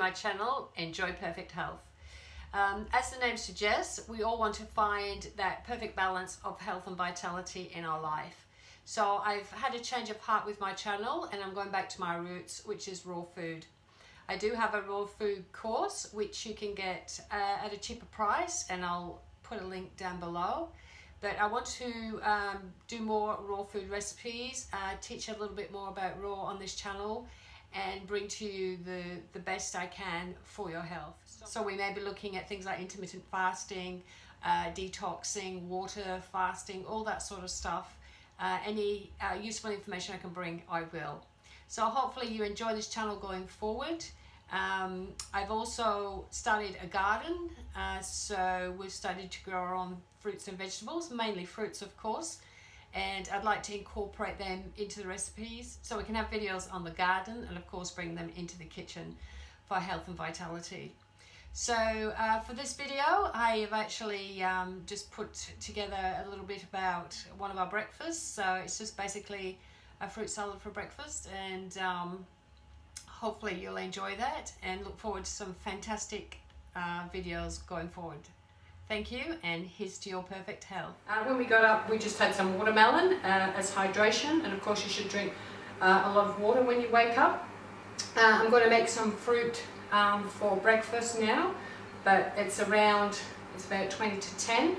my channel, Enjoy Perfect Health. As the name suggests, we all want to find that perfect balance of health and vitality in our life. So I've had a change of heart with my channel and I'm going back to my roots, which is raw food. I do have a raw food course which you can get at a cheaper price, and I'll put a link down below. But I want to do more raw food recipes, teach a little bit more about raw on this channel, and bring to you the best I can for your health. So we may be looking at things like intermittent fasting, detoxing, water fasting, all that sort of stuff. Any useful information I can bring, I will. So hopefully you enjoy this channel going forward. I've also started a garden, so we've started to grow our own fruits and vegetables, mainly fruits of course, and I'd like to incorporate them into the recipes so we can have videos on the garden and of course bring them into the kitchen for health and vitality. So for this video I have actually just put together a little bit about one of our breakfasts. So it's just basically a fruit salad for breakfast, and hopefully you'll enjoy that and look forward to some fantastic videos going forward. Thank you, and here's to your perfect health. When we got up, we just had some watermelon as hydration, and of course you should drink a lot of water when you wake up. I'm going to make some fruit for breakfast now, but it's about 20 to 10.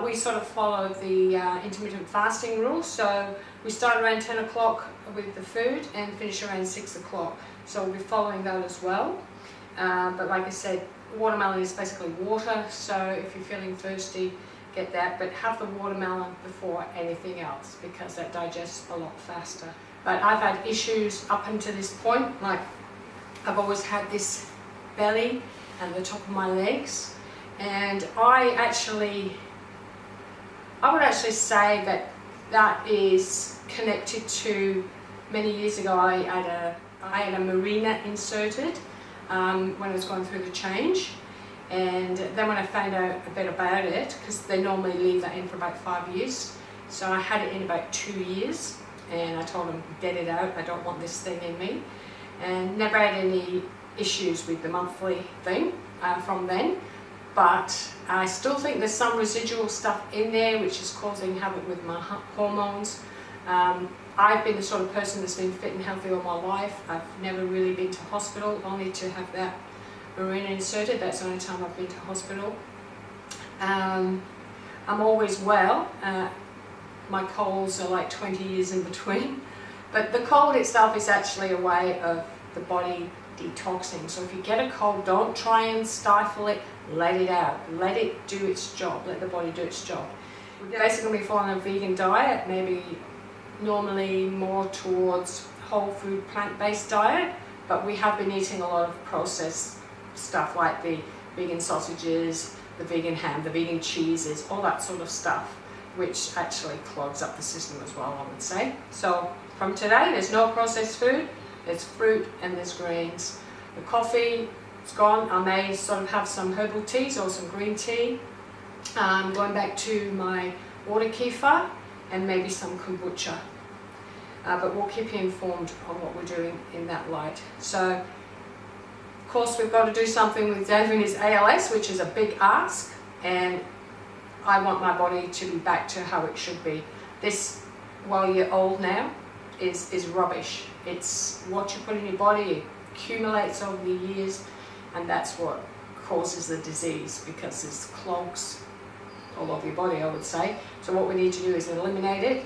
We sort of follow the intermittent fasting rule, so we start around 10 o'clock with the food and finish around 6 o'clock. So we'll be following that as well. But like I said, watermelon is basically water, so if you're feeling thirsty, get that, but have the watermelon before anything else because that digests a lot faster. But I've had issues up until this point, like I've always had this belly and the top of my legs, and I would actually say that is connected to many years ago. I had a marina inserted when I was going through the change, and then when I found out a bit about it, because they normally leave that in for about 5 years, so I had it in about 2 years, and I told them, get it out, I don't want this thing in me, and never had any issues with the monthly thing from then. But I still think there's some residual stuff in there which is causing havoc with my hormones. I've been the sort of person that's been fit and healthy all my life. I've never really been to hospital, only to have that marina inserted. That's the only time I've been to hospital. I'm always well. My colds are like 20 years in between. But the cold itself is actually a way of the body detoxing. So if you get a cold, don't try and stifle it, let it out. Let it do its job, let the body do its job. We're basically following a vegan diet, maybe normally more towards whole food plant-based diet, but we have been eating a lot of processed stuff like the vegan sausages, the vegan ham, the vegan cheeses, all that sort of stuff, which actually clogs up the system as well, I would say. So from today, there's no processed food, there's fruit and there's greens. The coffee, it's gone. I may sort of have some herbal teas or some green tea. Going back to my water kefir and maybe some kombucha. But we'll keep you informed on what we're doing in that light. So, of course, we've got to do something with Dave and his ALS, which is a big ask, and I want my body to be back to how it should be. This, while you're old now, is rubbish. It's what you put in your body, it accumulates over the years, and that's what causes the disease, because there's clogs all over your body, I would say. So what we need to do is eliminate it.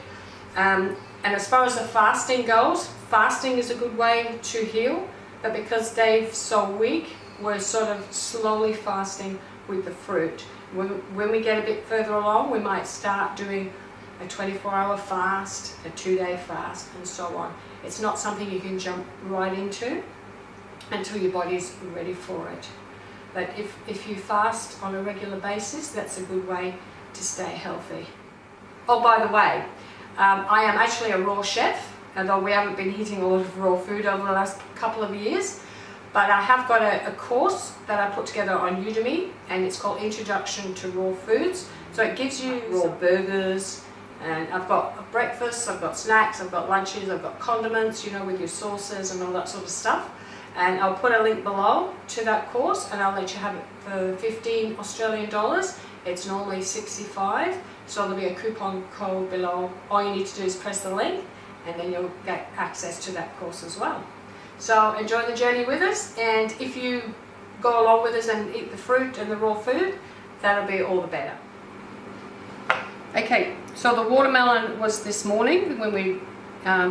And as far as the fasting goes, fasting is a good way to heal, but because Dave's so weak, we're sort of slowly fasting with the fruit. When we get a bit further along, we might start doing a 24-hour fast, a 2-day fast, and so on. It's not something you can jump right into until your body's ready for it. But if you fast on a regular basis, that's a good way to stay healthy. Oh, by the way, I am actually a raw chef, although we haven't been eating a lot of raw food over the last couple of years. But I have got a course that I put together on Udemy, and it's called Introduction to Raw Foods. So it gives you raw burgers, and I've got breakfast, I've got snacks, I've got lunches, I've got condiments, you know, with your sauces and all that sort of stuff. and I'll put a link below to that course, and I'll let you have it for 15 Australian dollars. It's normally 65, so there'll be a coupon code below. All you need to do is press the link, and then you'll get access to that course as well. So enjoy the journey with us, and if you go along with us and eat the fruit and the raw food, that'll be all the better. Okay, so the watermelon was this morning when we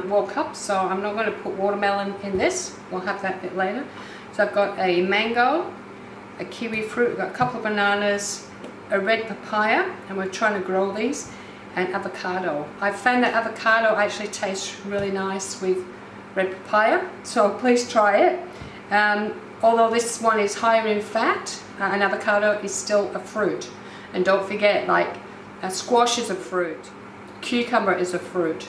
woke up, so I'm not going to put watermelon in this. We'll have that a bit later. So I've got a mango, a kiwi fruit, I've got a couple of bananas, a red papaya, and we're trying to grow these, and avocado. I've found that avocado actually tastes really nice with red papaya, so please try it. Although this one is higher in fat, an avocado is still a fruit. And don't forget, like a squash is a fruit, cucumber is a fruit,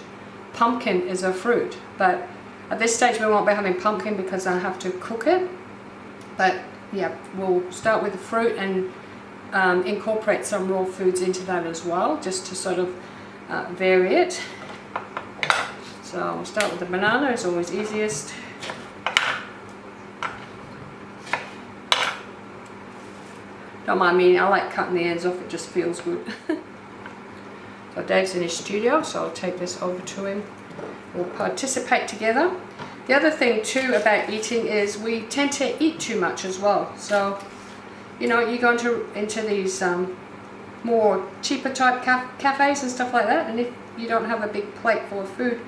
pumpkin is a fruit. But at this stage we won't be having pumpkin because I have to cook it. But yeah, we'll start with the fruit and incorporate some raw foods into that as well, just to sort of vary it. So we'll start with the banana, it's always easiest. Don't mind me, I like cutting the ends off, it just feels good. So Dave's in his studio, so I'll take this over to him. We'll participate together. The other thing too about eating is we tend to eat too much as well. So, you know, you go into these more cheaper type cafes and stuff like that, and if you don't have a big plate full of food,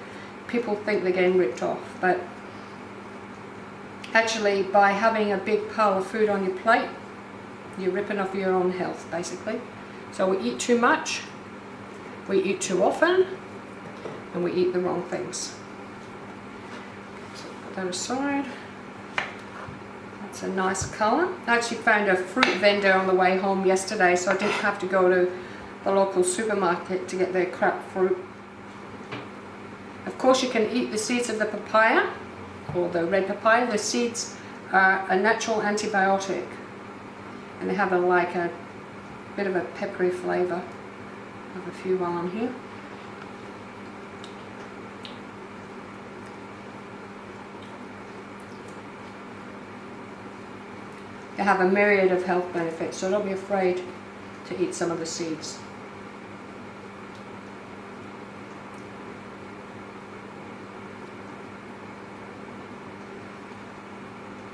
people think they're getting ripped off. But actually, by having a big pile of food on your plate, you're ripping off your own health, basically. So we eat too much, we eat too often, and we eat the wrong things. So put that aside. That's a nice colour. I actually found a fruit vendor on the way home yesterday, so I didn't have to go to the local supermarket to get their crap fruit. Of course, you can eat the seeds of the papaya, or the red papaya. The seeds are a natural antibiotic, and they have like a bit of a peppery flavour. I have a few while I'm here. They have a myriad of health benefits, so don't be afraid to eat some of the seeds.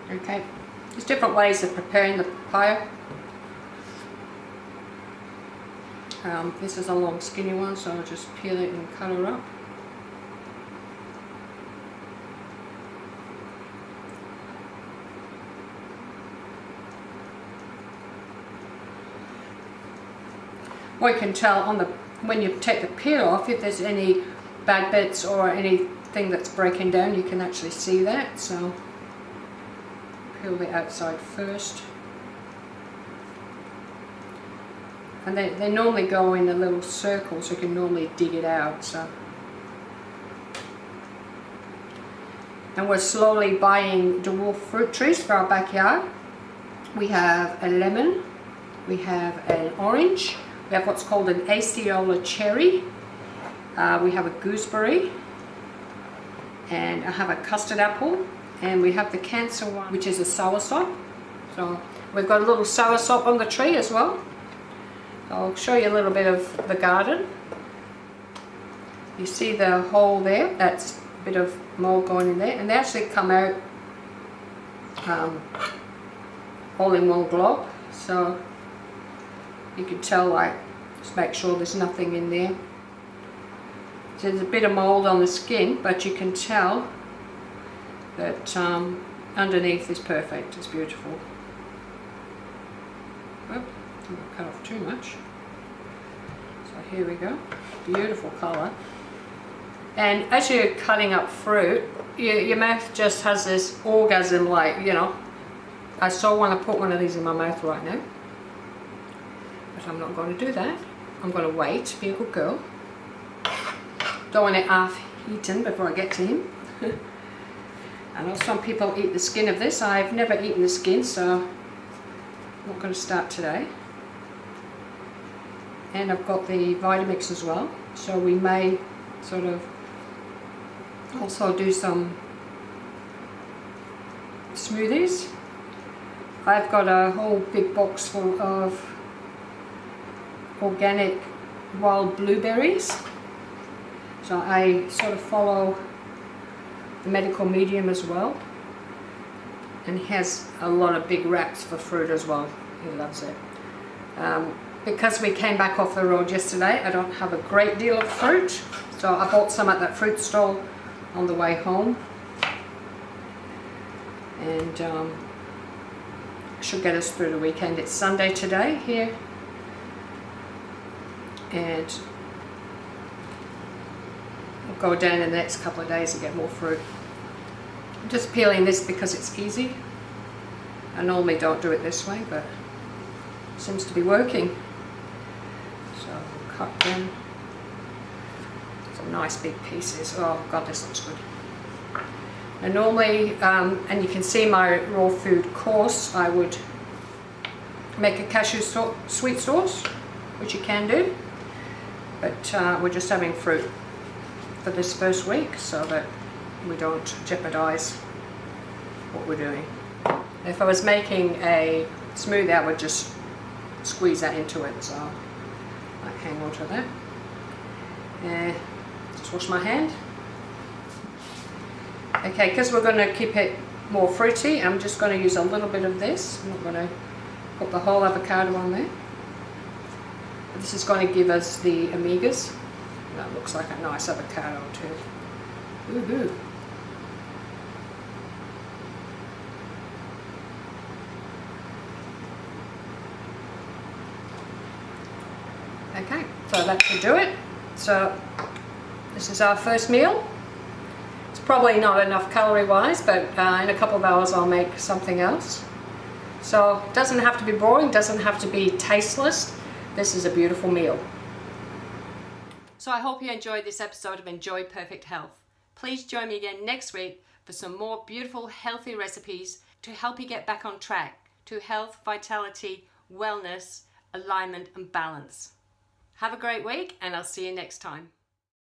Okay, there's different ways of preparing the papaya. This is a long skinny one, so I'll just peel it and cut her up. Or you can tell on the when you take the peel off if there's any bad bits or anything that's breaking down. You can actually see that. So peel the outside first. And they normally go in a little circle, so you can normally dig it out. So, and we're slowly buying dwarf fruit trees for our backyard. We have a lemon, we have an orange, we have what's called an aceola cherry, we have a gooseberry, and I have a custard apple, and we have the cancer one, which is a soursop. So we've got a little soursop on the tree as well. I'll show you a little bit of the garden. You see the hole there, that's a bit of mold going in there, and they actually come out all in one glob, so you can tell, like, just make sure there's nothing in there. So there's a bit of mold on the skin, but you can tell that underneath is perfect, it's beautiful. Oop. Don't cut off too much. So here we go. Beautiful colour. And as you're cutting up fruit, your mouth just has this orgasm, like, you know. I so want to put one of these in my mouth right now. But I'm not going to do that. I'm going to wait, be a good girl. Don't want it half eaten before I get to him. I know some people eat the skin of this. I've never eaten the skin, so I'm not going to start today. And I've got the Vitamix as well, so we may sort of also do some smoothies. I've got a whole big box full of organic wild blueberries. So I sort of follow the medical medium as well. And he has a lot of big wraps for fruit as well. He loves it. Because we came back off the road yesterday, I don't have a great deal of fruit. So I bought some at that fruit stall on the way home. And should get us through the weekend. It's Sunday today here. And I'll go down in the next couple of days and get more fruit. I'm just peeling this because it's easy. I normally don't do it this way, but it seems to be working. So I'll cut them some nice big pieces. Oh God, this looks good. And normally, and you can see my raw food course, I would make a cashew sweet sauce, which you can do. But we're just having fruit for this first week so that we don't jeopardize what we're doing. If I was making a smoothie, I would just squeeze that into it, so I hang on to that. And just wash my hand. Okay, because we're going to keep it more fruity, I'm just going to use a little bit of this. I'm not going to put the whole avocado on there. This is going to give us the omegas. That looks like a nice avocado too. Woohoo! Okay, so that should do it. So this is our first meal. It's probably not enough calorie wise, but in a couple of hours I'll make something else. So it doesn't have to be boring, doesn't have to be tasteless. This is a beautiful meal. So I hope you enjoyed this episode of Enjoy Perfect Health. Please join me again next week for some more beautiful, healthy recipes to help you get back on track to health, vitality, wellness, alignment and balance. Have a great week and I'll see you next time.